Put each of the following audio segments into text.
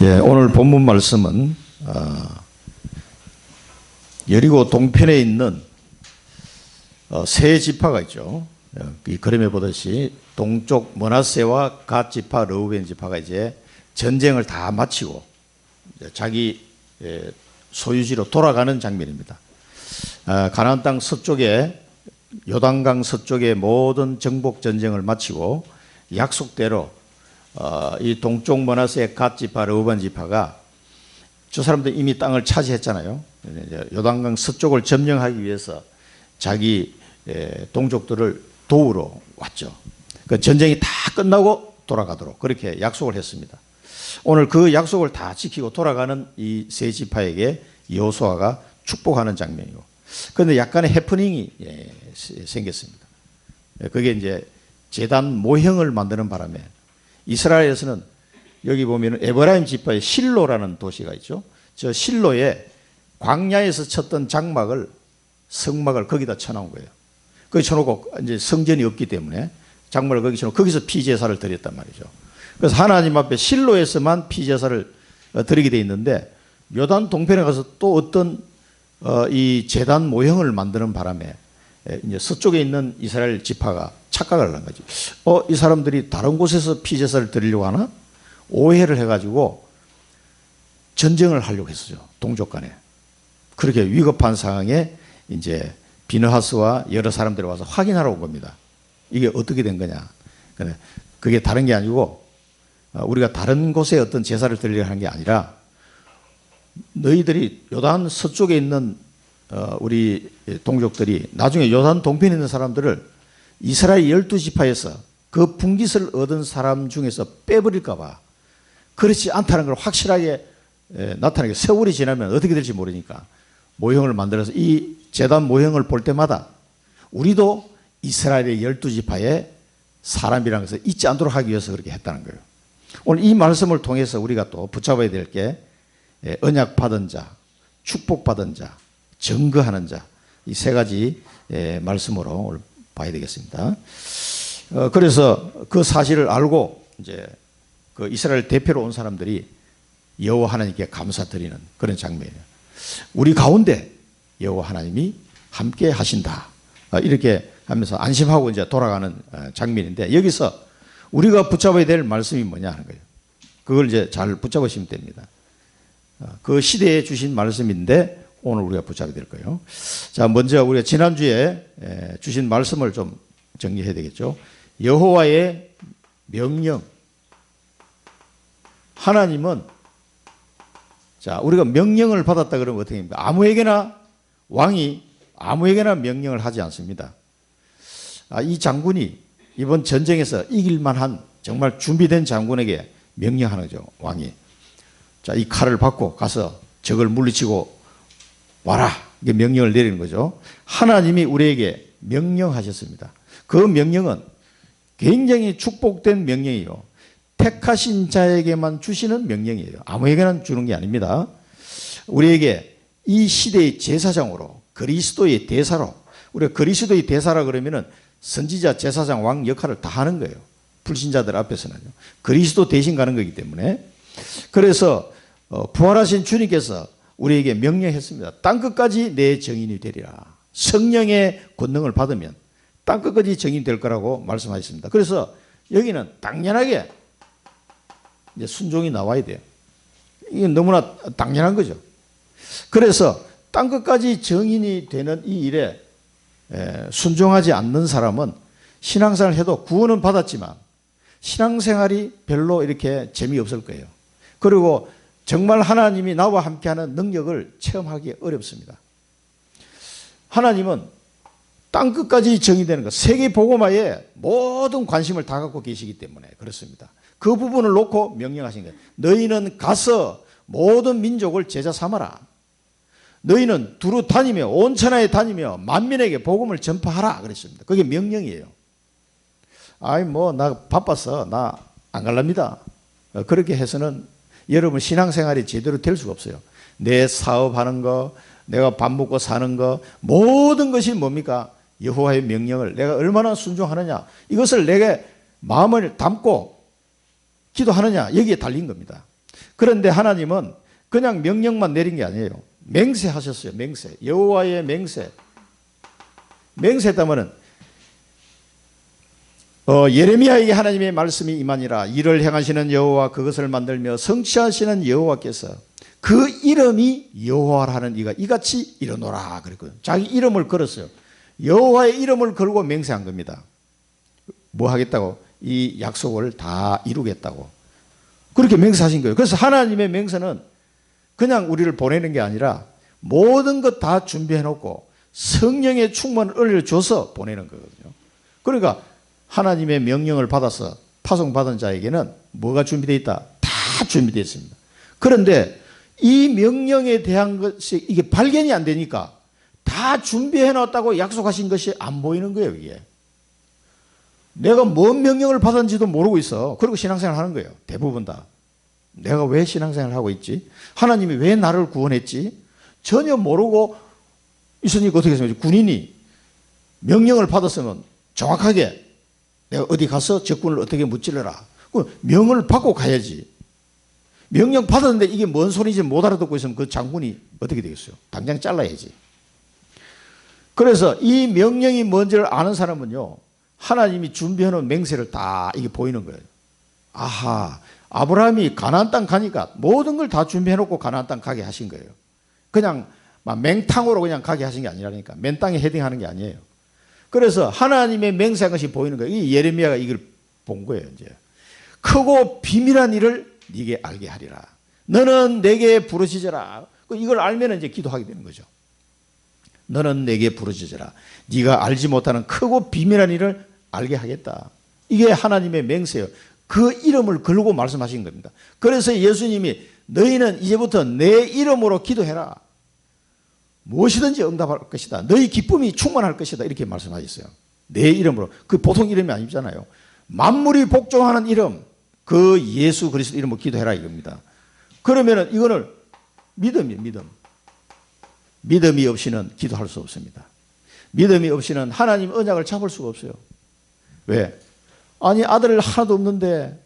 예, 오늘 본문 말씀은 여리고 동편에 있는 세 지파가 있죠. 이 그림에 보듯이 동쪽 므낫세와 갓 지파, 르우벤 지파가 이제 전쟁을 다 마치고 자기 소유지로 돌아가는 장면입니다. 가나안 땅 서쪽에 요단강 서쪽의 모든 정복 전쟁을 마치고 약속대로 이 동쪽 므낫세 갓 지파, 르우벤 지파가 저 사람들 이미 땅을 차지했잖아요. 요단강 서쪽을 점령하기 위해서 자기 동족들을 도우러 왔죠. 그 전쟁이 다 끝나고 돌아가도록 그렇게 약속을 했습니다. 오늘 그 약속을 다 지키고 돌아가는 이 세 지파에게 여호수아가 축복하는 장면이고, 그런데 약간의 해프닝이 생겼습니다. 그게 이제 제단 모형을 만드는 바람에 이스라엘에서는 여기 보면 에브라임 지파의 실로라는 도시가 있죠. 저 실로에 광야에서 쳤던 장막을, 성막을 거기다 쳐놓은 거예요. 거기 쳐놓고 이제 성전이 없기 때문에 장막을 거기 쳐놓고 거기서 피제사를 드렸단 말이죠. 그래서 하나님 앞에 실로에서만 피제사를 드리게 돼 있는데, 요단 동편에 가서 또 어떤 이 제단 모형을 만드는 바람에 이제 서쪽에 있는 이스라엘 지파가 착각을 한 거지. 이 사람들이 다른 곳에서 피제사를 드리려고 하나? 오해를 해가지고 전쟁을 하려고 했었죠. 동족 간에. 그렇게 위급한 상황에 이제 비느하스와 여러 사람들이 와서 확인하러 온 겁니다. 이게 어떻게 된 거냐. 그게 다른 게 아니고 우리가 다른 곳에 어떤 제사를 드리려고 하는 게 아니라, 너희들이 요단 서쪽에 있는 우리 동족들이 나중에 요단 동편에 있는 사람들을 이스라엘 12지파에서 그 분깃을 얻은 사람 중에서 빼버릴까 봐, 그렇지 않다는 걸 확실하게 나타나게, 세월이 지나면 어떻게 될지 모르니까 모형을 만들어서 이 제단 모형을 볼 때마다 우리도 이스라엘의 12지파의 사람이라는 것을 잊지 않도록 하기 위해서 그렇게 했다는 거예요. 오늘 이 말씀을 통해서 우리가 또 붙잡아야 될 게 언약 받은 자, 축복 받은 자, 증거하는 자, 이 세 가지 말씀으로 오늘 봐야 되겠습니다. 그래서 그 사실을 알고 이제 그 이스라엘 대표로 온 사람들이 여호와 하나님께 감사드리는 그런 장면이에요. 우리 가운데 여호와 하나님이 함께 하신다, 이렇게 하면서 안심하고 이제 돌아가는 장면인데, 여기서 우리가 붙잡아야 될 말씀이 뭐냐 하는 거예요. 그걸 이제 잘 붙잡으시면 됩니다. 그 시대에 주신 말씀인데 오늘 우리가 붙잡아야 될 거예요. 자, 먼저 우리가 지난주에 주신 말씀을 좀 정리해야 되겠죠. 여호와의 명령. 하나님은, 자, 우리가 명령을 받았다 그러면 어떻게 됩니까? 아무에게나, 왕이 아무에게나 명령을 하지 않습니다. 이 장군이 이번 전쟁에서 이길 만한 정말 준비된 장군에게 명령하는 거죠, 왕이. 자, 이 칼을 받고 가서 적을 물리치고 와라, 이게 명령을 내리는 거죠. 하나님이 우리에게 명령하셨습니다. 그 명령은 굉장히 축복된 명령이에요. 택하신 자에게만 주시는 명령이에요. 아무에게나 주는 게 아닙니다. 우리에게 이 시대의 제사장으로, 그리스도의 대사로, 우리가 그리스도의 대사라 그러면은 선지자, 제사장, 왕 역할을 다 하는 거예요. 불신자들 앞에서는요. 그리스도 대신 가는 거기 때문에. 그래서 부활하신 주님께서 우리에게 명령했습니다. 땅끝까지 내 증인이 되리라. 성령의 권능을 받으면 땅끝까지 증인이 될 거라고 말씀하셨습니다. 그래서 여기는 당연하게 이제 순종이 나와야 돼요. 이게 너무나 당연한 거죠. 그래서 땅끝까지 증인이 되는 이 일에 순종하지 않는 사람은 신앙생활을 해도 구원은 받았지만 신앙생활이 별로 이렇게 재미없을 거예요. 그리고 정말 하나님이 나와 함께하는 능력을 체험하기 어렵습니다. 하나님은 땅끝까지 정의되는 것, 세계 복음화에 모든 관심을 다 갖고 계시기 때문에 그렇습니다. 그 부분을 놓고 명령하신 거예요. 너희는 가서 모든 민족을 제자 삼아라. 너희는 두루 다니며 온 천하에 다니며 만민에게 복음을 전파하라 그랬습니다. 그게 명령이에요. 나 바빠서 나 안 갈랍니다. 그렇게 해서는 여러분 신앙생활이 제대로 될 수가 없어요. 내 사업하는 거, 내가 밥 먹고 사는 거, 모든 것이 뭡니까? 여호와의 명령을 내가 얼마나 순종하느냐, 이것을 내게 마음을 담고 기도하느냐, 여기에 달린 겁니다. 그런데 하나님은 그냥 명령만 내린 게 아니에요. 맹세하셨어요. 맹세. 여호와의 맹세. 맹세했다면은 예레미야에게 하나님의 말씀이 임하니라. 이를 행하시는 여호와 그것을 만들며 성취하시는 여호와께서 그 이름이 여호와라는 이가 이같이 이르노라 그랬거든요. 자기 이름을 걸었어요. 여호와의 이름을 걸고 맹세한 겁니다. 뭐 하겠다고? 이 약속을 다 이루겠다고. 그렇게 맹세하신 거예요. 그래서 하나님의 맹세는 그냥 우리를 보내는 게 아니라 모든 것 다 준비해 놓고 성령의 충만을 올려줘서 보내는 거거든요. 그러니까 하나님의 명령을 받아서 파송받은 자에게는 뭐가 준비되어 있다? 다 준비되어 있습니다. 그런데 이 명령에 대한 것이 이게 발견이 안 되니까 다 준비해 놨다고 약속하신 것이 안 보이는 거예요, 이게. 내가 뭔 명령을 받았는지도 모르고 있어. 그리고 신앙생활 하는 거예요. 대부분 다. 내가 왜 신앙생활을 하고 있지? 하나님이 왜 나를 구원했지? 전혀 모르고 있으니까 어떻게 생각하지? 군인이 명령을 받았으면 정확하게 내가 어디 가서 적군을 어떻게 무찔러라. 명을 받고 가야지. 명령 받았는데 이게 뭔 소리인지 못 알아듣고 있으면 그 장군이 어떻게 되겠어요? 당장 잘라야지. 그래서 이 명령이 뭔지를 아는 사람은요, 하나님이 준비해놓은 맹세를 다 이게 보이는 거예요. 아하, 아브라함이 가나안 땅 가니까 모든 걸 다 준비해놓고 가나안 땅 가게 하신 거예요. 그냥 막 맹탕으로 그냥 가게 하신 게 아니라니까. 맨 땅에 헤딩하는 게 아니에요. 그래서 하나님의 맹세한 것이 보이는 거예요. 이 예레미야가 이걸 본 거예요. 이제 크고 비밀한 일을 네게 알게 하리라. 너는 내게 부르짖어라. 이걸 알면 이제 기도하게 되는 거죠. 너는 내게 부르짖어라. 네가 알지 못하는 크고 비밀한 일을 알게 하겠다. 이게 하나님의 맹세예요. 그 이름을 걸고 말씀하신 겁니다. 그래서 예수님이 너희는 이제부터 내 이름으로 기도해라. 무엇이든지 응답할 것이다. 너희 기쁨이 충만할 것이다. 이렇게 말씀하셨어요. 내 이름으로. 그 보통 이름이 아니잖아요. 만물이 복종하는 이름, 그 예수 그리스도 이름으로 기도해라 이겁니다. 그러면은 이거는 믿음이에요. 믿음. 믿음이 없이는 기도할 수 없습니다. 믿음이 없이는 하나님 언약을 잡을 수가 없어요. 왜? 아니 아들 하나도 없는데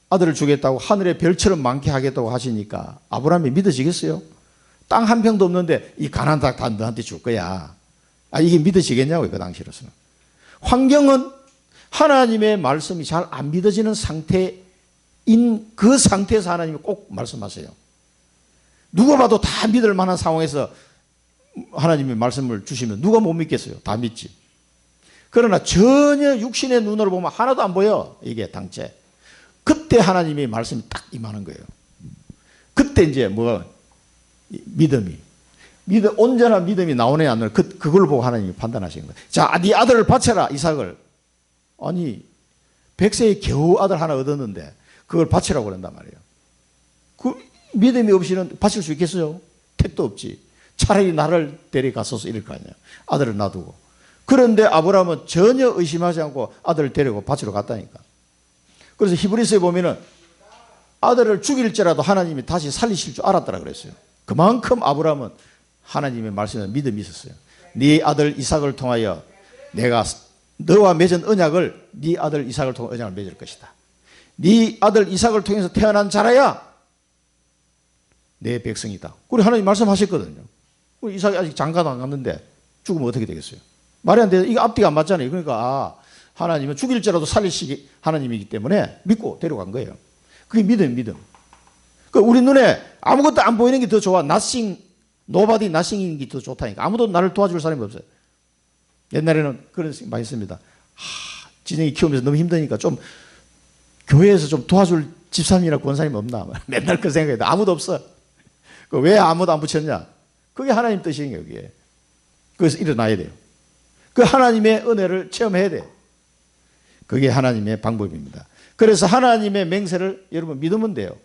아들을 주겠다고 하늘의 별처럼 많게 하겠다고 하시니까 아브라함이 믿어지겠어요? 땅 한 평도 없는데 이 가나안 땅 다 너한테 줄 거야. 아, 이게 믿어지겠냐고요, 그 당시로서는. 환경은 하나님의 말씀이 잘 안 믿어지는 상태인 그 상태에서 하나님이 꼭 말씀하세요. 누가 봐도 다 믿을 만한 상황에서 하나님의 말씀을 주시면 누가 못 믿겠어요? 다 믿지. 그러나 전혀 육신의 눈으로 보면 하나도 안 보여. 이게 당체. 그때 하나님의 말씀이 딱 임하는 거예요. 그때 이제 뭐가 믿음이. 온전한 믿음이 나오냐 안 나오냐 그걸 보고 하나님이 판단하시는 거예요. 자, 네 아들을 바쳐라, 이삭을. 아니 100세에 겨우 아들 하나 얻었는데 그걸 바치라고 그런단 말이에요. 그 믿음이 없이는 바칠 수 있겠어요? 택도 없지. 차라리 나를 데려갔어서 이럴 거 아니에요. 아들을 놔두고. 그런데 아브라함은 전혀 의심하지 않고 아들을 데리고 바치러 갔다니까. 그래서 히브리서에 보면은 아들을 죽일지라도 하나님이 다시 살리실 줄 알았더라 그랬어요. 그만큼 아브라함은 하나님의 말씀에 믿음이 있었어요. 네 아들 이삭을 통하여 내가 너와 맺은 언약을 네 아들 이삭을 통해 언약을 맺을 것이다. 네 아들 이삭을 통해서 태어난 자라야 내 백성이다. 그리고 하나님 말씀하셨거든요. 이삭이 아직 장가도 안 갔는데 죽으면 어떻게 되겠어요? 말이 안 돼. 이거 앞뒤가 안 맞잖아요. 그러니까 하나님은 죽일지라도 살리시기 하나님이기 때문에 믿고 데려간 거예요. 그게 믿음. 우리 눈에 아무것도 안 보이는 게 더 좋아. nobody, nothing인 게 더 좋다니까. 아무도 나를 도와줄 사람이 없어요. 옛날에는 그런 생각 많이 했습니다. 진영이 키우면서 너무 힘드니까 좀 교회에서 좀 도와줄 집사님이나 권사님 없나? 맨날 그 생각해도 아무도 없어. 왜 아무도 안 붙였냐? 그게 하나님 뜻인 거예요, 그게. 그래서 일어나야 돼요. 그 하나님의 은혜를 체험해야 돼요. 그게 하나님의 방법입니다. 그래서 하나님의 맹세를 여러분 믿으면 돼요.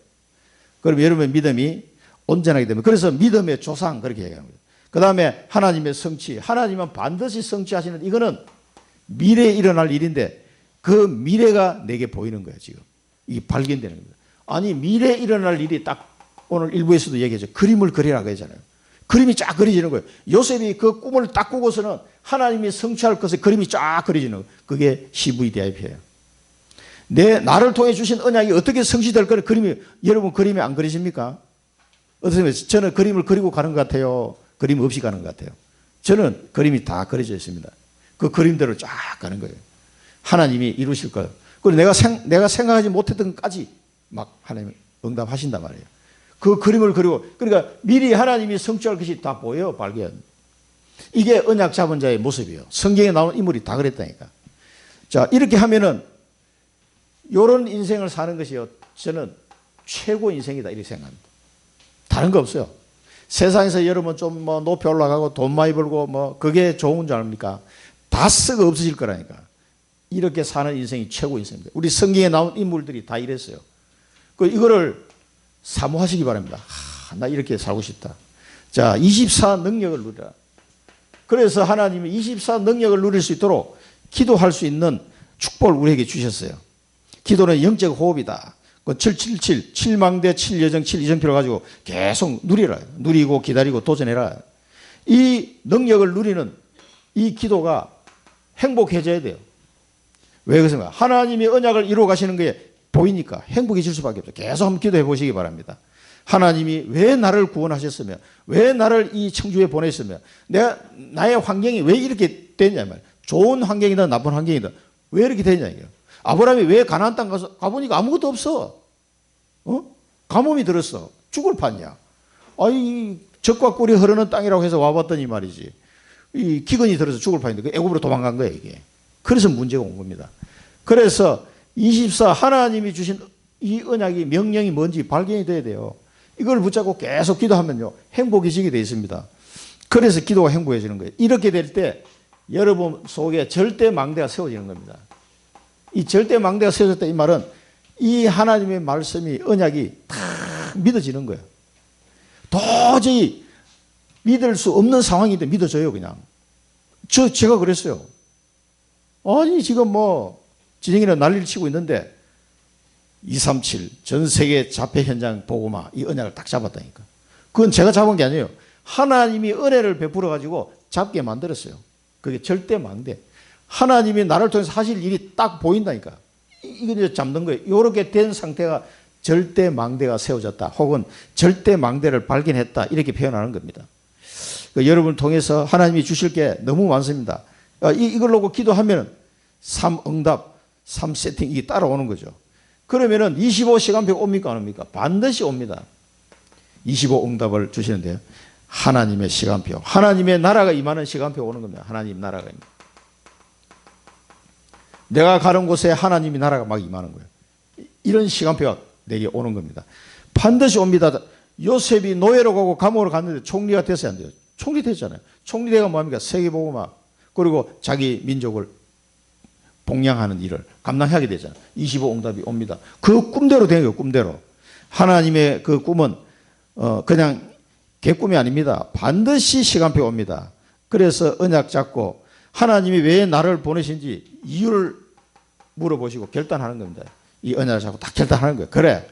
그럼 여러분의 믿음이 온전하게 되면, 그래서 믿음의 조상 그렇게 얘기합니다. 그 다음에 하나님의 성취. 하나님은 반드시 성취하시는, 이거는 미래에 일어날 일인데 그 미래가 내게 보이는 거예요, 지금. 이게 발견되는 겁니다. 아니, 미래에 일어날 일이 딱 오늘 일부에서도 얘기했죠. 그림을 그리라고 했잖아요. 그림이 쫙 그려지는 거예요. 요셉이 그 꿈을 딱 꾸고서는 하나님이 성취할 것에 그림이 쫙 그려지는 거예요. 그게 CVDIP예요. 나를 통해 주신 언약이 어떻게 성취될 거를 여러분 그림이 안 그리십니까? 어떠세요? 저는 그림을 그리고 가는 것 같아요? 그림 없이 가는 것 같아요? 저는 그림이 다 그려져 있습니다. 그 그림대로 쫙 가는 거예요. 하나님이 이루실 거예요. 그리고 내가 생각하지 못했던 것까지 막 하나님 응답하신단 말이에요. 그 그림을 그리고, 그러니까 미리 하나님이 성취할 것이 다 보여요, 발견. 이게 언약 잡은 자의 모습이에요. 성경에 나온 인물이 다 그랬다니까. 자, 이렇게 하면은 이런 인생을 사는 것이요, 저는 최고 인생이다 이렇게 생각합니다. 다른 거 없어요. 세상에서 여러분 좀 뭐 높이 올라가고 돈 많이 벌고 뭐 그게 좋은 줄 압니까? 다 썩어 없어질 거라니까. 이렇게 사는 인생이 최고 인생입니다. 우리 성경에 나온 인물들이 다 이랬어요. 이거를 사모하시기 바랍니다. 나 이렇게 살고 싶다. 자, 24 능력을 누리라. 그래서 하나님이 24 능력을 누릴 수 있도록 기도할 수 있는 축복을 우리에게 주셨어요. 기도는 영적 호흡이다. 777, 7망대, 7여정, 7이정표를 가지고 계속 누리라. 누리고 기다리고 도전해라. 이 능력을 누리는 이 기도가 행복해져야 돼요. 왜 그렇습니까? 하나님이 언약을 이루어 가시는 게 보이니까 행복해질 수밖에 없어요. 계속 한번 기도해 보시기 바랍니다. 하나님이 왜 나를 구원하셨으며, 왜 나를 이 청주에 보냈으며, 나의 환경이 왜 이렇게 됐냐 말이에요. 좋은 환경이든 나쁜 환경이든 왜 이렇게 됐냐 이거예요. 아브라함이 왜 가나안 땅 가보니까 아무것도 없어. 가뭄이 들었어. 죽을 판이야. 적과 꿀이 흐르는 땅이라고 해서 와봤더니 말이지. 이 기근이 들어서 죽을 판인데 애굽으로 도망간 거예요, 이게. 그래서 문제가 온 겁니다. 그래서 24 하나님이 주신 이 언약이 명령이 뭔지 발견이 돼야 돼요. 이걸 붙잡고 계속 기도하면요, 행복해지게 되어 있습니다. 그래서 기도가 행복해지는 거예요. 이렇게 될 때 여러분 속에 절대 망대가 세워지는 겁니다. 이 절대 망대가 세워졌다 이 말은 이 하나님의 말씀이 언약이 다 믿어지는 거예요. 도저히 믿을 수 없는 상황인데 믿어져요, 그냥. 제가 그랬어요. 아니 지금 뭐 진영이는 난리를 치고 있는데 237 전 세계 자폐 현장 보고마 이 언약을 딱 잡았다니까. 그건 제가 잡은 게 아니에요. 하나님이 은혜를 베풀어 가지고 잡게 만들었어요. 그게 절대 망대. 하나님이 나를 통해서 하실 일이 딱 보인다니까. 이거 이제 잡는 거예요. 이렇게 된 상태가 절대 망대가 세워졌다. 혹은 절대 망대를 발견했다. 이렇게 표현하는 겁니다. 여러분을 통해서 하나님이 주실 게 너무 많습니다. 이걸 놓고 기도하면 3응답, 3세팅 이게 따라오는 거죠. 그러면은 25시간표 옵니까 안 옵니까? 반드시 옵니다. 25응답을 주시는데요. 하나님의 시간표, 하나님의 나라가 임하는 시간표 오는 겁니다. 하나님 나라가 임하는. 내가 가는 곳에 하나님이 나라가 막 임하는 거예요. 이런 시간표가 내게 오는 겁니다. 반드시 옵니다. 요셉이 노예로 가고 감옥으로 갔는데 총리가 됐어야 안 돼요. 총리 됐잖아요. 총리대가 뭐합니까? 세계보고마 그리고 자기 민족을 복양하는 일을 감당하게 되잖아요. 25응답이 옵니다. 그 꿈대로 된 거예요. 꿈대로. 하나님의 그 꿈은 그냥 개꿈이 아닙니다. 반드시 시간표 옵니다. 그래서 언약 잡고 하나님이 왜 나를 보내신지 이유를 물어보시고 결단하는 겁니다. 이 언약을 잡고 딱 결단하는 거예요. 그래,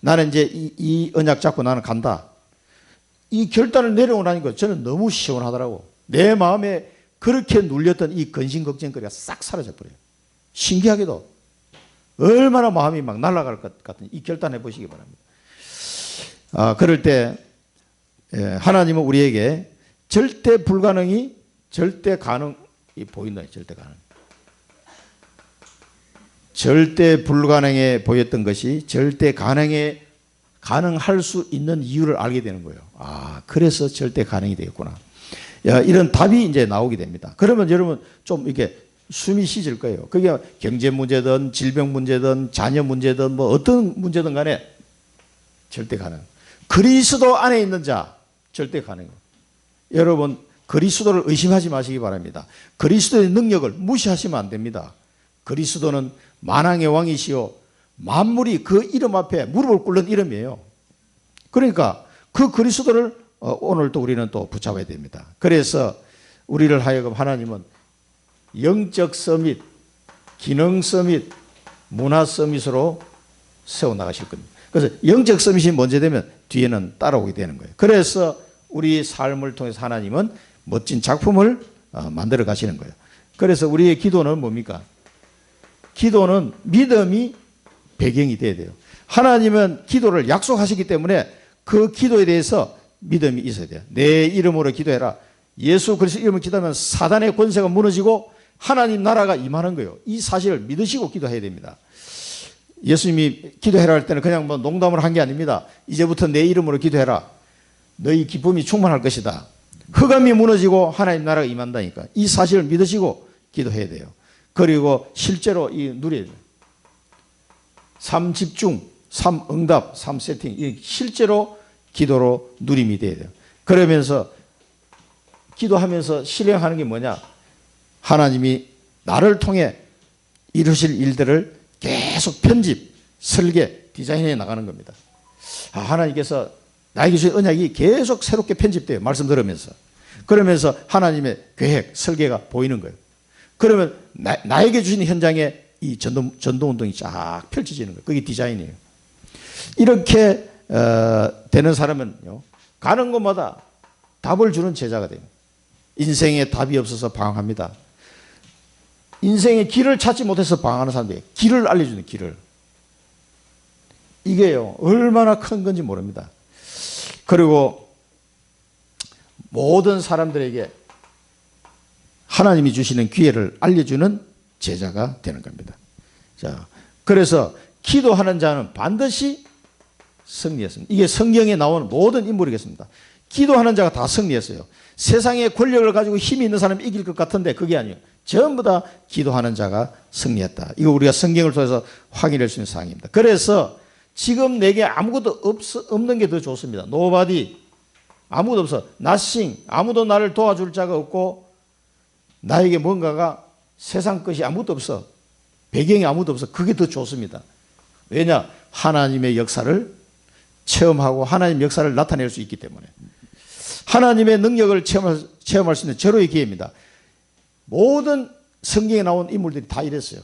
나는 이제 이 언약 잡고 나는 간다. 이 결단을 내려오라니까 저는 너무 시원하더라고. 내 마음에 그렇게 눌렸던 이 근심 걱정거리가 싹 사라져 버려요. 신기하게도 얼마나 마음이 막 날아갈 것 같은 이 결단해 보시기 바랍니다. 그럴 때 하나님은 우리에게 절대 불가능이 절대 가능이 보인다. 절대 가능. 절대 불가능해 보였던 것이 절대 가능할 수 있는 이유를 알게 되는 거예요. 그래서 절대 가능이 되겠구나. 이런 답이 이제 나오게 됩니다. 그러면 여러분 좀 이렇게 숨이 쉬질 거예요. 그게 경제 문제든 질병 문제든 자녀 문제든 뭐 어떤 문제든 간에 절대 가능. 그리스도 안에 있는 자 절대 가능해요. 여러분 그리스도를 의심하지 마시기 바랍니다. 그리스도의 능력을 무시하시면 안 됩니다. 그리스도는 만왕의 왕이시요 만물이 그 이름 앞에 무릎을 꿇는 이름이에요. 그러니까 그 그리스도를 오늘 또 우리는 또 붙잡아야 됩니다. 그래서 우리를 하여금 하나님은 영적 서밋, 기능 서밋, 문화 서밋으로 세워나가실 겁니다. 그래서 영적 서밋이 먼저 되면 뒤에는 따라오게 되는 거예요. 그래서 우리 삶을 통해서 하나님은 멋진 작품을 만들어 가시는 거예요. 그래서 우리의 기도는 뭡니까? 기도는 믿음이 배경이 돼야 돼요. 하나님은 기도를 약속하시기 때문에 그 기도에 대해서 믿음이 있어야 돼요. 내 이름으로 기도해라. 예수 그리스도 이름으로 기도하면 사단의 권세가 무너지고 하나님 나라가 임하는 거예요. 이 사실을 믿으시고 기도해야 됩니다. 예수님이 기도해라 할 때는 그냥 뭐 농담을 한 게 아닙니다. 이제부터 내 이름으로 기도해라. 너희 기쁨이 충만할 것이다. 흑암이 무너지고 하나님 나라가 임한다니까. 이 사실을 믿으시고 기도해야 돼요. 그리고 실제로 이 누려야 돼요. 3집중, 3응답, 3세팅. 이 실제로 기도로 누림이 돼야 돼요. 그러면서 기도하면서 실행하는 게 뭐냐? 하나님이 나를 통해 이루실 일들을 계속 편집, 설계, 디자인해 나가는 겁니다. 하나님께서 나에게 주신 언약이 계속 새롭게 편집돼요. 말씀 들으면서. 그러면서 하나님의 계획, 설계가 보이는 거예요. 그러면 나에게 주신 현장에 이 전도운동이 쫙 펼쳐지는 거예요. 그게 디자인이에요. 이렇게 되는 사람은요, 가는 곳마다 답을 주는 제자가 돼요. 인생에 답이 없어서 방황합니다. 인생의 길을 찾지 못해서 방황하는 사람들이 길을 알려주는 길을. 이게요, 얼마나 큰 건지 모릅니다. 그리고 모든 사람들에게 하나님이 주시는 기회를 알려주는 제자가 되는 겁니다. 자, 그래서 기도하는 자는 반드시 승리했습니다. 이게 성경에 나오는 모든 인물이겠습니다. 기도하는 자가 다 승리했어요. 세상의 권력을 가지고 힘이 있는 사람이 이길 것 같은데 그게 아니에요. 전부 다 기도하는 자가 승리했다. 이거 우리가 성경을 통해서 확인할 수 있는 사항입니다. 그래서 지금 내게 아무것도 없는 게 더 좋습니다. Nobody. 아무것도 없어. Nothing. 아무도 나를 도와줄 자가 없고 나에게 뭔가가 세상 것이 아무것도 없어. 배경이 아무것도 없어. 그게 더 좋습니다. 왜냐? 하나님의 역사를 체험하고 하나님의 역사를 나타낼 수 있기 때문에. 하나님의 능력을 체험할 수 있는 절호의 기회입니다. 모든 성경에 나온 인물들이 다 이랬어요.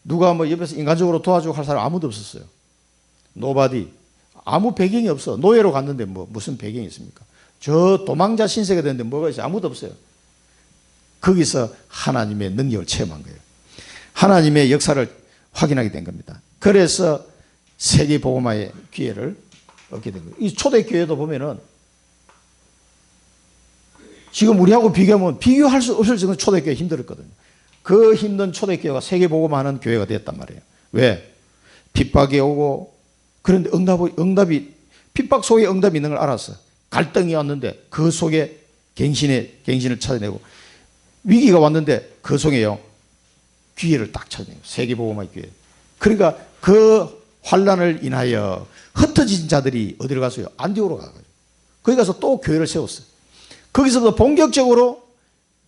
누가 뭐 옆에서 인간적으로 도와주고 할 사람 아무도 없었어요. Nobody. 아무 배경이 없어. 노예로 갔는데 뭐 무슨 배경이 있습니까? 저 도망자 신세가 됐는데 뭐가 있어요? 아무도 없어요. 거기서 하나님의 능력을 체험한 거예요. 하나님의 역사를 확인하게 된 겁니다. 그래서 세계 복음화의 기회를 얻게 된 거예요. 이 초대교회도 보면은 지금 우리하고 비교하면 비교할 수 없을 정도로 초대교회 힘들었거든요. 그 힘든 초대교회가 세계 복음화하는 교회가 됐단 말이에요. 왜? 핍박이 오고 그런데 응답이 핍박 속에 응답이 있는 걸 알았어. 갈등이 왔는데 그 속에 갱신을 찾아내고 위기가 왔는데 그 속에요 기회를 딱 찾아내고 세계 복음화의 기회. 그러니까 그 환란을 인하여 흩어진 자들이 어디로 갔어요? 안디오로 가가지고 거기 가서 또 교회를 세웠어요. 거기서부터 본격적으로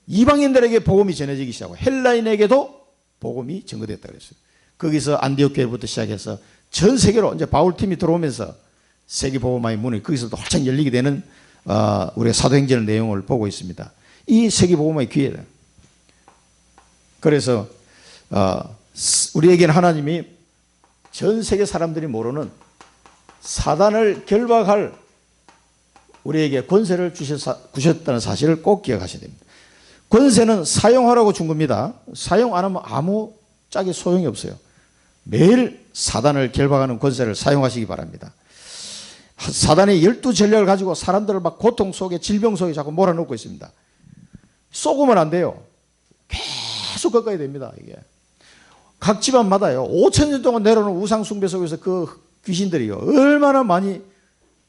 이방인들에게 복음이 전해지기 시작하고 헬라인에게도 복음이 전거됐다 그랬어요. 거기서 안디옥 교회부터 시작해서 전 세계로 이제 바울 팀이 들어오면서 세계 복음화의 문이 거기서도 활짝 열리게 되는 우리가 사도행전 내용을 보고 있습니다. 이 세계 복음화의 기회다. 그래서 우리에게는 하나님이 전 세계 사람들이 모르는 사단을 결박할 우리에게 권세를 주셨다는 사실을 꼭 기억하셔야 됩니다. 권세는 사용하라고 준 겁니다. 사용 안 하면 아무 짝에 소용이 없어요. 매일 사단을 결박하는 권세를 사용하시기 바랍니다. 사단의 12전략을 가지고 사람들을 막 고통 속에 질병 속에 자꾸 몰아넣고 있습니다. 쏘고면 안 돼요. 계속 꺾어야 됩니다. 이게 각 집안마다요 5,000년 동안 내려오는 우상 숭배 속에서 그 귀신들이요 얼마나 많이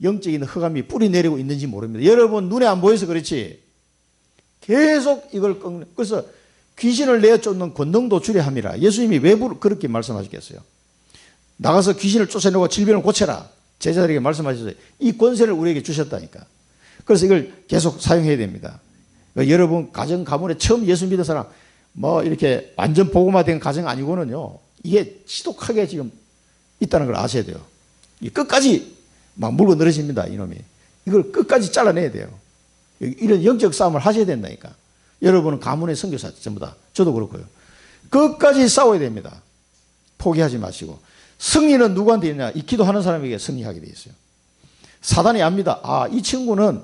영적인 흑암이 뿌리 내리고 있는지 모릅니다. 여러분 눈에 안 보여서 그렇지 계속 이걸 꺾는. 그래서 귀신을 내쫓는 권능도 주례함이라. 예수님이 왜 그렇게 말씀하셨겠어요? 나가서 귀신을 쫓아내고 질병을 고쳐라. 제자들에게 말씀하셨어요. 이 권세를 우리에게 주셨다니까. 그래서 이걸 계속 사용해야 됩니다. 그러니까 여러분 가정 가문에 처음 예수 믿은 사람 뭐 이렇게 완전 복음화된 가정 아니고는요 이게 지독하게 지금 있다는 걸 아셔야 돼요. 끝까지 막 물고 늘어집니다. 이놈이. 이걸 끝까지 잘라내야 돼요. 이런 영적 싸움을 하셔야 된다니까. 여러분은 가문의 선교사 전부 다. 저도 그렇고요. 끝까지 싸워야 됩니다. 포기하지 마시고. 승리는 누구한테 있냐? 이 기도하는 사람에게 승리하게 돼 있어요. 사단이 압니다. 이 친구는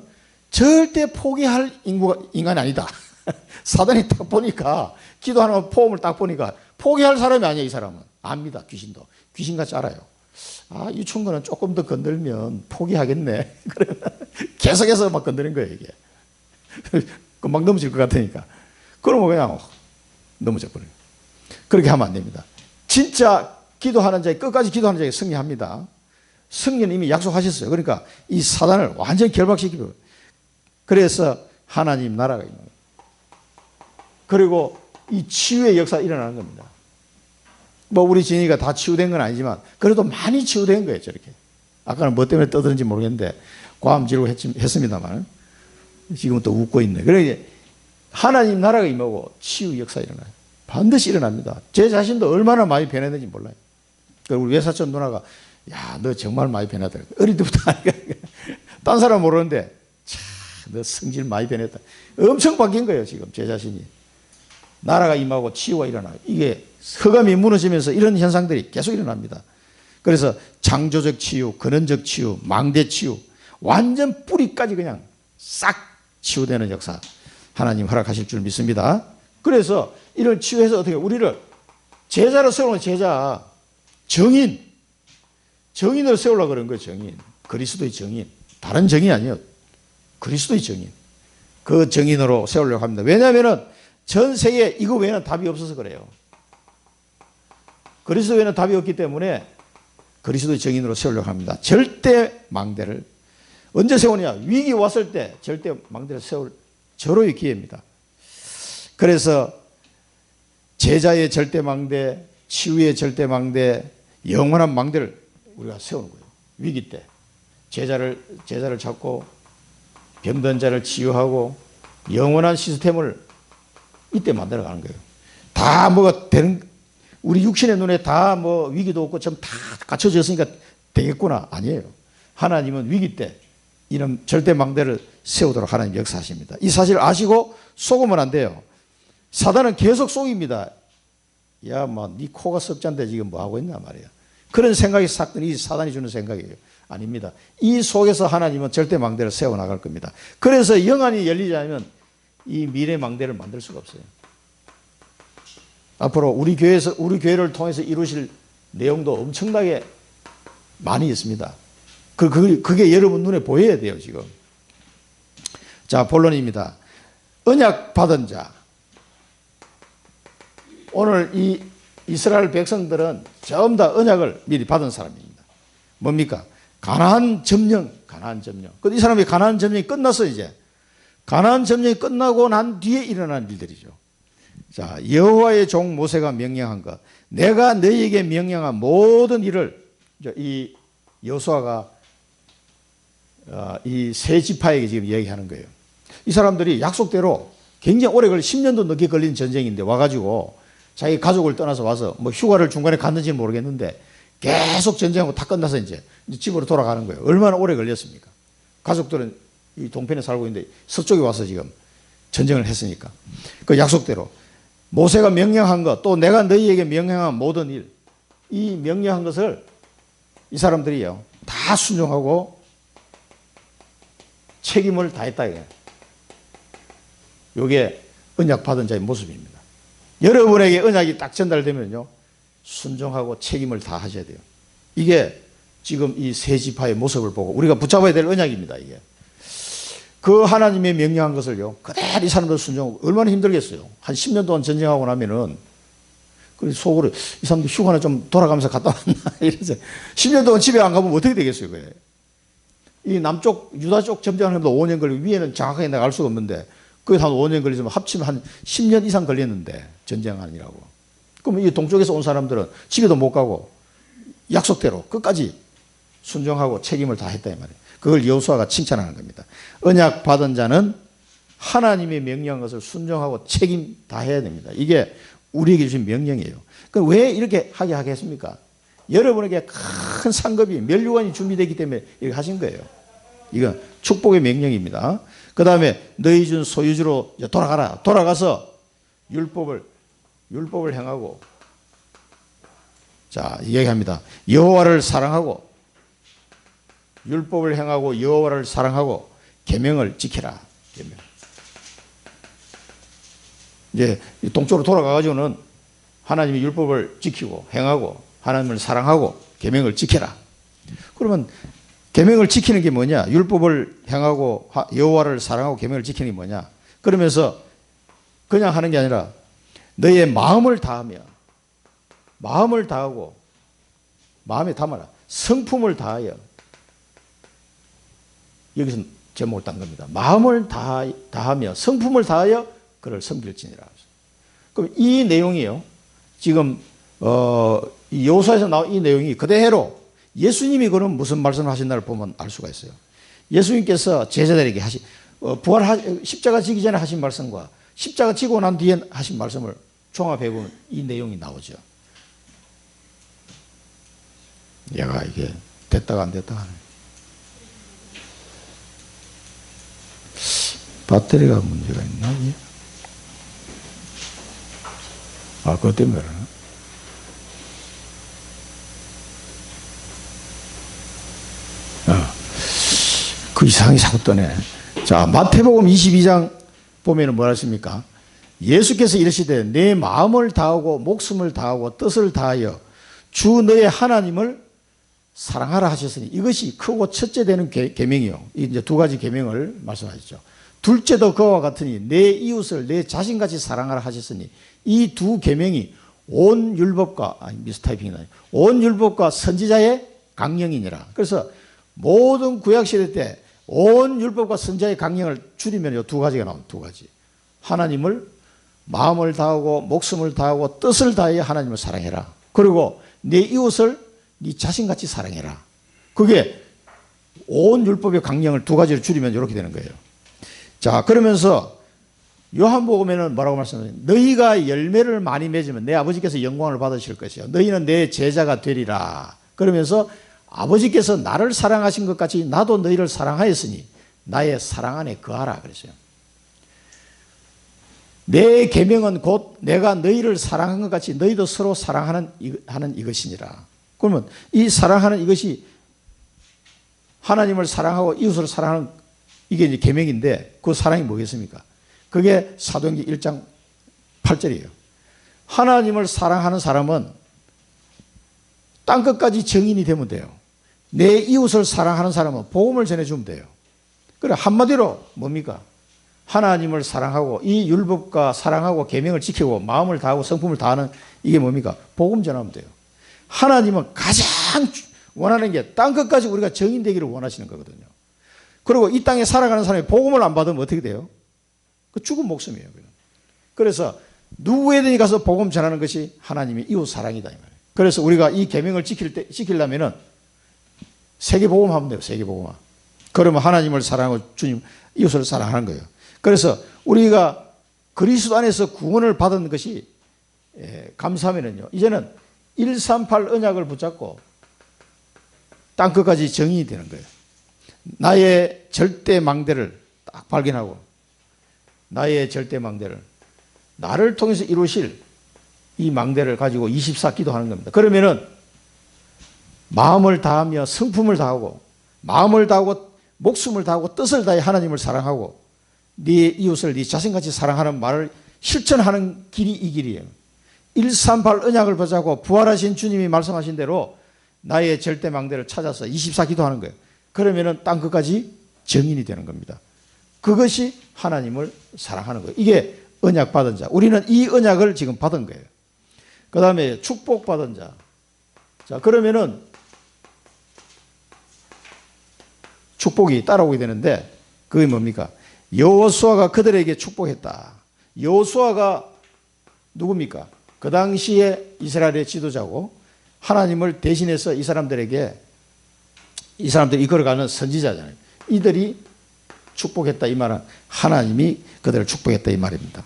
절대 포기할 인간이 아니다. 사단이 딱 보니까 기도하는 포음을 딱 보니까 포기할 사람이 아니에요. 이 사람은 압니다. 귀신도 귀신같이 알아요. 아, 유충근은 조금 더 건들면 포기하겠네. 그러면 계속해서 막 건드는 거예요. 이게 금방 넘어질 것 같으니까. 그러면 그냥 넘어져 버려요. 그렇게 하면 안 됩니다. 진짜 기도하는 자에, 끝까지 기도하는 자에 승리합니다. 승리는 이미 약속하셨어요. 그러니까 이 사단을 완전히 결박시키고, 그래서 하나님 나라가 있는 거예요. 그리고 이 치유의 역사가 일어나는 겁니다. 뭐 우리 진이가 다 치유된 건 아니지만 그래도 많이 치유된 거예요. 저렇게. 아까는 뭐 때문에 떠드는지 모르겠는데 과음지로 했습니다만 지금은 또 웃고 있네. 그러니까 하나님 나라가 임하고 치유 역사 일어나요. 반드시 일어납니다. 제 자신도 얼마나 많이 변했는지 몰라요. 우리 외사촌 누나가 야, 너 정말 많이 변했다. 어릴 때부터 하니까 딴 사람 모르는데 참, 너 성질 많이 변했다. 엄청 바뀐 거예요. 지금 제 자신이. 나라가 임하고 치유가 일어나요. 이게 흑암이 무너지면서 이런 현상들이 계속 일어납니다. 그래서 창조적 치유, 근원적 치유, 망대 치유, 완전 뿌리까지 그냥 싹 치유되는 역사 하나님 허락하실 줄 믿습니다. 그래서 이런 치유해서 어떻게 우리를 제자로 세우는 제자, 정인으로 세우려고 그런 거예요. 정인, 그리스도의 정인, 다른 정인이 아니에요. 그리스도의 정인, 그 정인으로 세우려고 합니다. 왜냐하면 전 세계에 이거 외에는 답이 없어서 그래요. 그리스도 외에는 답이 없기 때문에 그리스도의 정인으로 세우려고 합니다. 절대 망대를 언제 세우느냐? 위기 왔을 때 절대 망대를 세울 절호의 기회입니다. 그래서 제자의 절대 망대, 치유의 절대 망대, 영원한 망대를 우리가 세우는 거예요. 위기 때 제자를 잡고 병든 자를 치유하고 영원한 시스템을 이때 만들어 가는 거예요. 다 뭐가 되는, 우리 육신의 눈에 다 뭐 위기도 없고 좀 다 갖춰졌으니까 되겠구나. 아니에요. 하나님은 위기 때 이런 절대 망대를 세우도록 하나님 역사하십니다. 이 사실을 아시고 속으면 안 돼요. 사단은 계속 속입니다. 야, 뭐 네 코가 석잔데 지금 뭐 하고 있냐 말이야. 그런 생각이 싹 드는, 이 사단이 주는 생각이에요. 아닙니다. 이 속에서 하나님은 절대 망대를 세워 나갈 겁니다. 그래서 영안이 열리지 않으면 이 미래 망대를 만들 수가 없어요. 앞으로 우리 교회를 통해서 이루실 내용도 엄청나게 많이 있습니다. 그게 여러분 눈에 보여야 돼요, 지금. 자, 본론입니다. 언약 받은 자. 오늘 이 이스라엘 백성들은 전부 다 언약을 미리 받은 사람입니다. 뭡니까? 가나안 점령. 이 사람이 가나안 점령이 끝났어, 이제. 가나안 점령이 끝나고 난 뒤에 일어난 일들이죠. 자, 여호와의 종 모세가 명령한 것, 내가 너희에게 명령한 모든 일을 이 여호수아가 이 세 지파에게 지금 이야기하는 거예요. 이 사람들이 약속대로 굉장히 오래 10년도 넘게 걸린 전쟁인데 와가지고 자기 가족을 떠나서 와서 뭐 휴가를 중간에 갔는지는 모르겠는데 계속 전쟁하고 다 끝나서 이제 집으로 돌아가는 거예요. 얼마나 오래 걸렸습니까? 가족들은 이 동편에 살고 있는데 서쪽에 와서 지금 전쟁을 했으니까. 그 약속대로 모세가 명령한 것, 또 내가 너희에게 명령한 모든 일, 이 명령한 것을 이 사람들이요 다 순종하고 책임을 다했다. 이게 언약 받은 자의 모습입니다. 여러분에게 언약이 딱 전달되면요 순종하고 책임을 다 하셔야 돼요. 이게 지금 이 세 지파의 모습을 보고 우리가 붙잡아야 될 언약입니다. 이게 그 하나님의 명령한 것을요 그대로 이 사람들 순종하고 얼마나 힘들겠어요. 한 10년 동안 전쟁하고 나면은 그 속으로 이 사람들 휴가나 좀 돌아가면서 갔다 왔나 이러죠. 10년 동안 집에 안 가면 어떻게 되겠어요. 그게. 이 남쪽 유다 쪽 점령하는 것도 5년 걸리고 위에는 정확하게 내가 알 수가 없는데 그게 한 5년 걸리면 합치면 한 10년 이상 걸렸는데 전쟁하느라고. 그럼 이 동쪽에서 온 사람들은 집에도 못 가고 약속대로 끝까지 순종하고 책임을 다 했다 이 말이에요. 그걸 여호수아가 칭찬하는 겁니다. 언약 받은 자는 하나님의 명령한 것을 순종하고 책임 다 해야 됩니다. 이게 우리에게 주신 명령이에요. 그럼 왜 이렇게 하게 하겠습니까? 여러분에게 큰 상급이 면류관이 준비되기 때문에 이렇게 하신 거예요. 이건 축복의 명령입니다. 그 다음에 너희 준 소유주로 돌아가라. 돌아가서 율법을 행하고 자 얘기합니다. 여호와를 사랑하고 율법을 행하고 여호와를 사랑하고 계명을 지키라. 계명. 이제 동쪽으로 돌아가가지고는 하나님의 율법을 지키고 행하고 하나님을 사랑하고 계명을 지켜라. 그러면 계명을 지키는 게 뭐냐? 율법을 행하고 여호와를 사랑하고 계명을 지키는 게 뭐냐? 그러면서 그냥 하는 게 아니라 너의 마음을 다하며 마음을 다하고 마음에 담아라. 성품을 다하여 여기서 제목을 딴 겁니다. 마음을 다하며 성품을 다하여 그를 섬길지니라. 그럼 이 내용이요. 지금 여호수아에서 나온 이 내용이 그대로 예수님이 그럼 무슨 말씀을 하신다를 보면 알 수가 있어요. 예수님께서 제자들에게 십자가 지기 전에 하신 말씀과 십자가 지고 난 뒤에 하신 말씀을 종합해 보면 이 내용이 나오죠. 얘가 이게 됐다가 안 됐다가 하네. 배터리가 문제가 있나? 그것 때문에 그러나? 그 이상이 자꾸 떠네. 자, 마태복음 22장 보면은 뭐라 했습니까? 예수께서 이르시되 내 마음을 다하고 목숨을 다하고 뜻을 다하여 주 너의 하나님을 사랑하라 하셨으니 이것이 크고 첫째 되는 계명이요. 이제 두 가지 계명을 말씀하셨죠. 둘째도 그와 같으니 내 이웃을 내 자신같이 사랑하라 하셨으니 이 두 계명이 온 율법과 온 율법과 선지자의 강령이니라. 그래서 모든 구약 시대 때 온 율법과 선지자의 강령을 줄이면 두 가지가 나옵니다. 두 가지. 하나님을 마음을 다하고 목숨을 다하고 뜻을 다하여 하나님을 사랑해라. 그리고 내 이웃을 네 자신같이 사랑해라. 그게 온 율법의 강령을 두 가지로 줄이면 이렇게 되는 거예요. 자, 그러면서 요한복음에는 뭐라고 말씀하세요? 너희가 열매를 많이 맺으면 내 아버지께서 영광을 받으실 것이요. 너희는 내 제자가 되리라. 그러면서 아버지께서 나를 사랑하신 것 같이 나도 너희를 사랑하였으니 나의 사랑 안에 거하라 그랬어요. 내 계명은 곧 내가 너희를 사랑한 것 같이 너희도 서로 사랑하는 이것이니라. 그러면 이 사랑하는 이것이 하나님을 사랑하고 이웃을 사랑하는 이게 이제 계명인데 그 사랑이 뭐겠습니까? 그게 사도행전 1장 8절이에요. 하나님을 사랑하는 사람은 땅끝까지 증인이 되면 돼요. 내 이웃을 사랑하는 사람은 복음을 전해주면 돼요. 그래 한마디로 뭡니까? 하나님을 사랑하고 이 율법과 사랑하고 계명을 지키고 마음을 다하고 성품을 다하는 이게 뭡니까? 복음 전하면 돼요. 하나님은 가장 원하는 게 땅끝까지 우리가 증인되기를 원하시는 거거든요. 그리고 이 땅에 살아가는 사람이 복음을 안 받으면 어떻게 돼요? 그 죽은 목숨이에요. 그래서 누구에든지 가서 복음 전하는 것이 하나님의 이웃 사랑이다 이 말이에요. 그래서 우리가 이 계명을 지키려면은 세계복음 하면 돼요. 세계복음. 그러면 하나님을 사랑하고 주님 이웃을 사랑하는 거예요. 그래서 우리가 그리스도 안에서 구원을 받은 것이 감사하면은요. 이제는 138 언약을 붙잡고 땅끝까지 정인이 되는 거예요. 나의 절대 망대를 딱 발견하고 나의 절대 망대를 나를 통해서 이루실 이 망대를 가지고 24기도 하는 겁니다. 그러면은 마음을 다하며 성품을 다하고 마음을 다하고 목숨을 다하고 뜻을 다해 하나님을 사랑하고 네 이웃을 네 자신같이 사랑하는 말을 실천하는 길이 이 길이에요. 138 언약을 붙잡고 부활하신 주님이 말씀하신 대로 나의 절대 망대를 찾아서 24기도 하는 거예요. 그러면은 땅끝까지 정인이 되는 겁니다. 그것이 하나님을 사랑하는 거예요. 이게 언약 받은 자. 우리는 이 언약을 지금 받은 거예요. 그 다음에 축복 받은 자. 자, 그러면은 축복이 따라오게 되는데 그게 뭡니까? 여호수아가 그들에게 축복했다. 여호수아가 누굽니까? 그 당시에 이스라엘의 지도자고 하나님을 대신해서 이 사람들이 이끌어가는 선지자잖아요. 이들이 축복했다 이 말은 하나님이 그들을 축복했다 이 말입니다.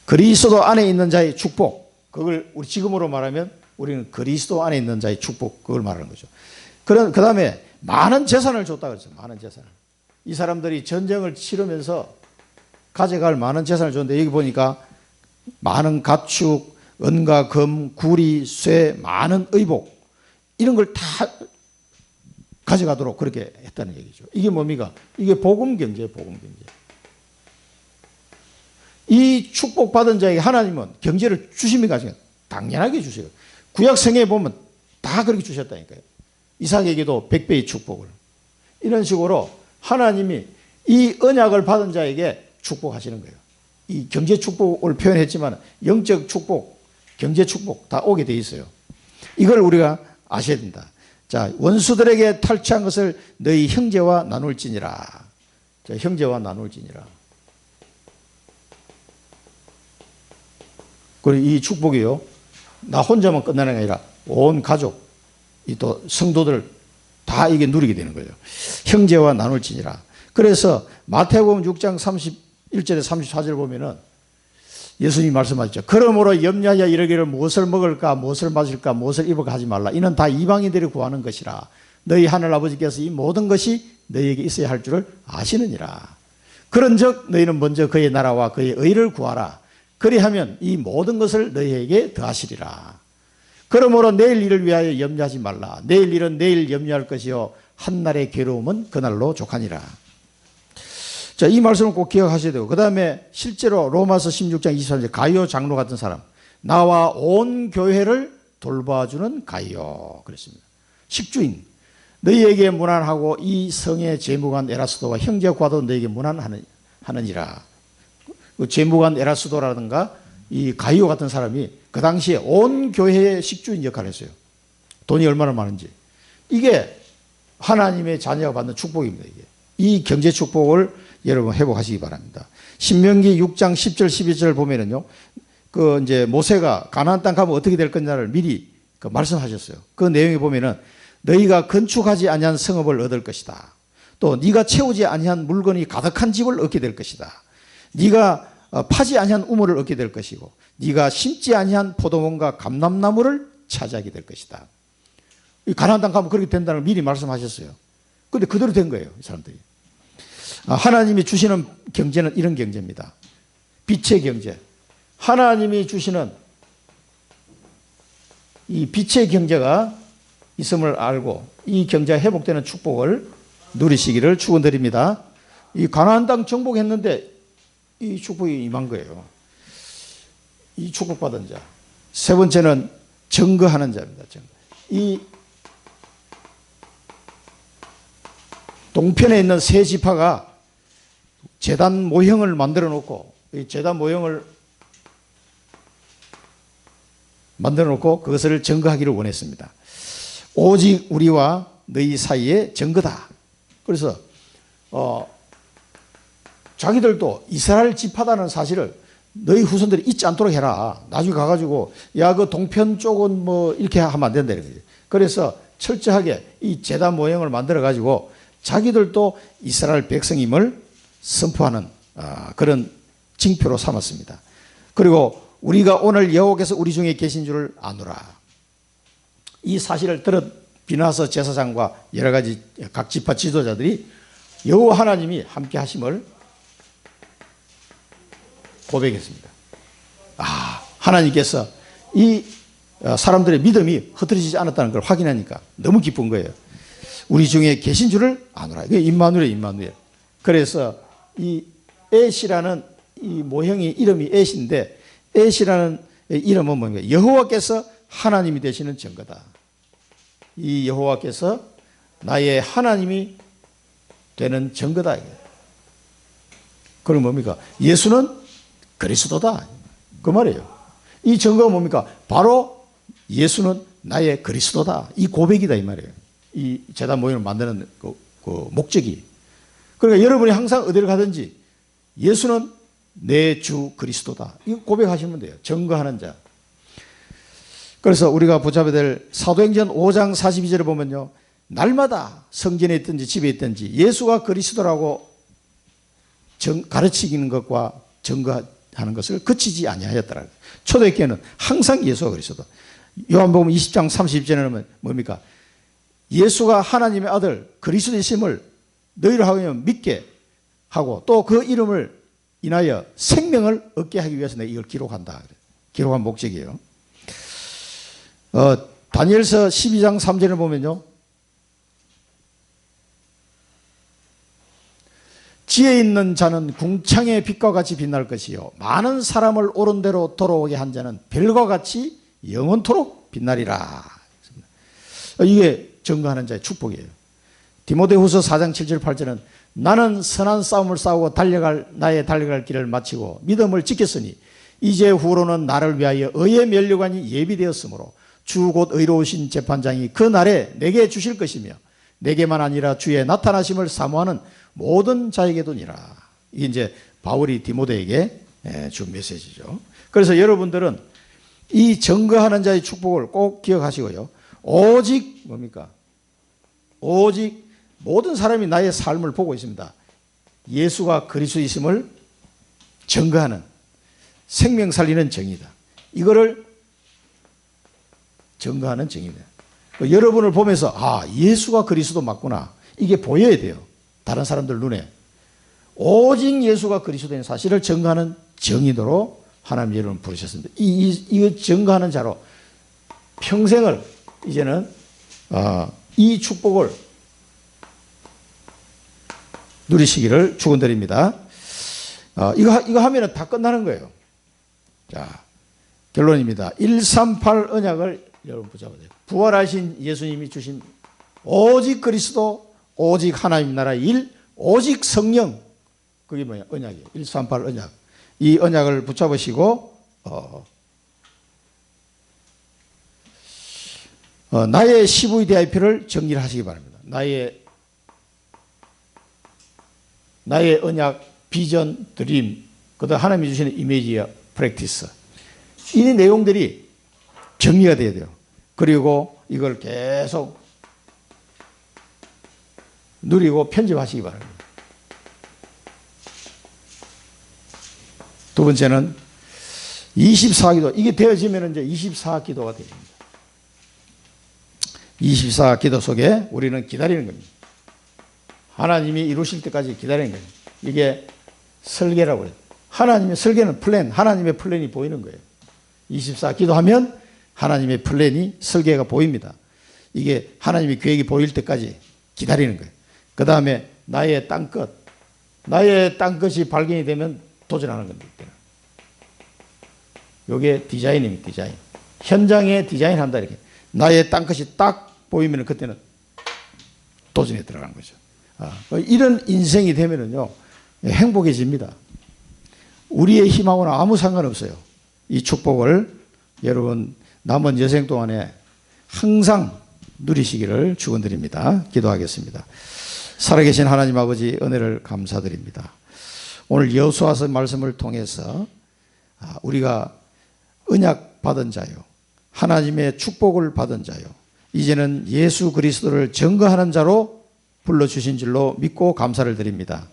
그리스도 안에 있는 자의 축복, 그걸 우리 지금으로 말하면 우리는 그리스도 안에 있는 자의 축복, 그걸 말하는 거죠. 그 다음에 많은 재산을 줬다 그랬어요. 많은 재산을. 이 사람들이 전쟁을 치르면서 가져갈 많은 재산을 줬는데 여기 보니까 많은 가축, 은과 금, 구리, 쇠, 많은 의복 이런 걸 다 가져가도록 그렇게 했다는 얘기죠. 이게 뭡니까? 이게 복음 경제예요. 복음 경제. 이 축복받은 자에게 하나님은 경제를 주십니까? 당연하게 주세요. 구약성에 보면 다 그렇게 주셨다니까요. 이삭에게도 100배의 축복을. 이런 식으로 하나님이 이 언약을 받은 자에게 축복하시는 거예요. 이 경제 축복을 표현했지만 영적 축복, 경제 축복 다 오게 돼 있어요. 이걸 우리가 아셔야 된다. 자, 원수들에게 탈취한 것을 너희 형제와 나눌지니라. 자, 형제와 나눌지니라. 그리고 이 축복이요, 나 혼자만 끝나는 게 아니라 온 가족, 이 또 성도들 다 이게 누리게 되는 거예요. 형제와 나눌지니라. 그래서 마태복음 6장 31절에 34절 보면은 예수님이 말씀하셨죠. 그러므로 염려하여 이르기를 무엇을 먹을까, 무엇을 마실까, 무엇을 입을까 하지 말라. 이는 다 이방인들이 구하는 것이라. 너희 하늘 아버지께서 이 모든 것이 너희에게 있어야 할 줄을 아시느니라. 그런즉 너희는 먼저 그의 나라와 그의 의를 구하라. 그리하면 이 모든 것을 너희에게 더하시리라. 그러므로 내일 일을 위하여 염려하지 말라. 내일 일은 내일 염려할 것이요 한날의 괴로움은 그날로 족하니라. 자, 이 말씀을 꼭 기억하셔야 되고, 그 다음에 실제로 로마서 16장 24절 가이오 장로 같은 사람, 나와 온 교회를 돌봐주는 가이오 그랬습니다. 식주인, 너희에게 문안하고 이 성의 재무관 에라스도와 형제 과도 너희에게 문안하느니라. 그 재무관 에라스도라든가 이 가이오 같은 사람이 그 당시에 온 교회의 식주인 역할을 했어요. 돈이 얼마나 많은지. 이게 하나님의 자녀가 받는 축복입니다. 이게. 이 경제 축복을 여러분 회복하시기 바랍니다. 신명기 6장 10절 12절 보면은요, 그 이제 모세가 가나안 땅 가면 어떻게 될 거냐를 미리 그 말씀하셨어요. 그 내용에 보면은 너희가 건축하지 아니한 성읍을 얻을 것이다. 또 네가 채우지 아니한 물건이 가득한 집을 얻게 될 것이다. 네가 파지 아니한 우물을 얻게 될 것이고, 네가 심지 아니한 포도원과 감람나무를 차지하게 될 것이다. 가나안 땅 가면 그렇게 된다는 걸 미리 말씀하셨어요. 그런데 그대로 된 거예요, 이 사람들이. 하나님이 주시는 경제는 이런 경제입니다. 빛의 경제. 하나님이 주시는 이 빛의 경제가 있음을 알고 이 경제가 회복되는 축복을 누리시기를 축원드립니다. 이 가나안 땅 정복했는데 이 축복이 임한 거예요. 이 축복받은 자. 세 번째는 증거하는 자입니다. 이 동편에 있는 세 지파가 제단 모형을 만들어 놓고, 이 제단 모형을 만들어 놓고 그것을 증거하기를 원했습니다. 오직 우리와 너희 사이에 증거다. 그래서 자기들도 이스라엘 지파다는 사실을 너희 후손들이 잊지 않도록 해라. 나중에 가가지고 야, 그 동편 쪽은 뭐 이렇게 하면 안 된다. 그래서 철저하게 이 제단 모형을 만들어 가지고 자기들도 이스라엘 백성임을 선포하는 그런 징표로 삼았습니다. 그리고 우리가 오늘 여호와께서 우리 중에 계신 줄을 아노라. 이 사실을 들은 비나서 제사장과 여러 가지 각 지파 지도자들이 여호와 하나님이 함께 하심을 고백했습니다. 하나님께서 이 사람들의 믿음이 흐트러지지 않았다는 걸 확인하니까 너무 기쁜 거예요. 우리 중에 계신 줄을 아노라. 이게 임마누엘, 임마누엘. 그래서 이 엣이라는 이 모형이 이름이 엣인데, 엣이라는 이름은 뭡니까? 여호와께서 하나님이 되시는 증거다. 이 여호와께서 나의 하나님이 되는 증거다. 그럼 뭡니까? 예수는 그리스도다. 그 말이에요. 이 증거가 뭡니까? 바로 예수는 나의 그리스도다. 이 고백이다 이 말이에요. 이 제단 모형을 만드는 그 목적이. 그러니까 여러분이 항상 어디를 가든지 예수는 내 주 그리스도다. 이거 고백하시면 돼요. 증거하는 자. 그래서 우리가 붙잡아야 될 사도행전 5장 42절을 보면요, 날마다 성전에 있든지 집에 있든지 예수가 그리스도라고 가르치는 것과 증거하는 것을 그치지 아니하였더라. 초대교회는 항상 예수가 그리스도. 요한복음 20장 30절에는 뭡니까? 예수가 하나님의 아들 그리스도이심을 너희로 하여금 믿게 하고 또 그 이름을 인하여 생명을 얻게 하기 위해서 내가 이걸 기록한다. 기록한 목적이에요. 다니엘서 12장 3절을 보면요, 지혜 있는 자는 궁창의 빛과 같이 빛날 것이요 많은 사람을 옳은 대로 돌아오게 한 자는 별과 같이 영원토록 빛나리라. 이게 증거하는 자의 축복이에요. 디모데후서 4장 7절 8절은 나는 선한 싸움을 싸우고 나의 달려갈 길을 마치고 믿음을 지켰으니 이제 후로는 나를 위하여 의의 면류관이 예비되었으므로 주 곧 의로우신 재판장이 그 날에 내게 주실 것이며 내게만 아니라 주의 나타나심을 사모하는 모든 자에게도니라. 이게 이제 바울이 디모데에게 준 메시지죠. 그래서 여러분들은 이 증거하는 자의 축복을 꼭 기억하시고요. 오직 뭡니까? 오직 모든 사람이 나의 삶을 보고 있습니다. 예수가 그리스도이심을 증거하는 생명 살리는 정의다. 이거를 증거하는 정의다. 여러분을 보면서 예수가 그리스도 맞구나. 이게 보여야 돼요. 다른 사람들 눈에. 오직 예수가 그리스도인 사실을 증거하는 정의도로 하나님 여러분을 부르셨습니다. 이 증거하는 자로 평생을 이제는 이 축복을 누리시기를 축원드립니다. 이거 하면 다 끝나는 거예요. 자, 결론입니다. 138 언약을 여러분 붙잡아야 부활하신 예수님이 주신 오직 그리스도, 오직 하나님 나라의 일, 오직 성령. 그게 뭐야? 언약이에요. 138 언약. 이 언약을 붙잡으시고 나의 CVDIP를 정리를 하시기 바랍니다. 나의 언약, 비전, 드림, 그다음 하나님이 주시는 이미지와 프랙티스. 이 내용들이 정리가 돼야 돼요. 그리고 이걸 계속 누리고 편집하시기 바랍니다. 두 번째는 24기도. 이게 되어지면 이제 24기도가 됩니다. 24기도 속에 우리는 기다리는 겁니다. 하나님이 이루실 때까지 기다리는 거예요. 이게 설계라고 해요. 하나님의 설계는 플랜, 하나님의 플랜이 보이는 거예요. 24기도 하면 하나님의 플랜이 설계가 보입니다. 이게 하나님의 계획이 보일 때까지 기다리는 거예요. 그 다음에 나의 땅끝이 발견이 되면 도전하는 겁니다. 이게 디자인입니다. 디자인. 현장에 디자인한다 이렇게. 나의 땅끝이 딱 보이면 그때는 도전에 들어가는 거죠. 이런 인생이 되면은요 행복해집니다. 우리의 힘하고는 아무 상관없어요. 이 축복을 여러분 남은 여생 동안에 항상 누리시기를 축원드립니다. 기도하겠습니다. 살아계신 하나님 아버지 은혜를 감사드립니다. 오늘 여호수아서 말씀을 통해서 우리가 언약 받은 자요, 하나님의 축복을 받은 자요, 이제는 예수 그리스도를 증거하는 자로 불러주신 줄로 믿고 감사를 드립니다.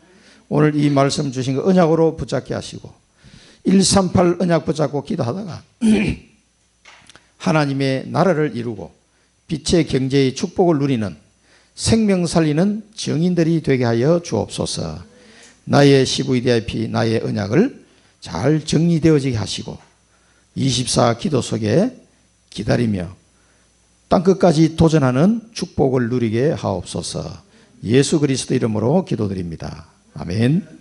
오늘 이 말씀 주신 거 언약으로 붙잡게 하시고 138 언약 붙잡고 기도하다가 하나님의 나라를 이루고 빛의 경제의 축복을 누리는 생명 살리는 증인들이 되게 하여 주옵소서. 나의 CVDIP, 나의 언약을 잘 정리되어지게 하시고 24 기도 속에 기다리며 땅끝까지 도전하는 축복을 누리게 하옵소서. 예수 그리스도 이름으로 기도드립니다. 아멘.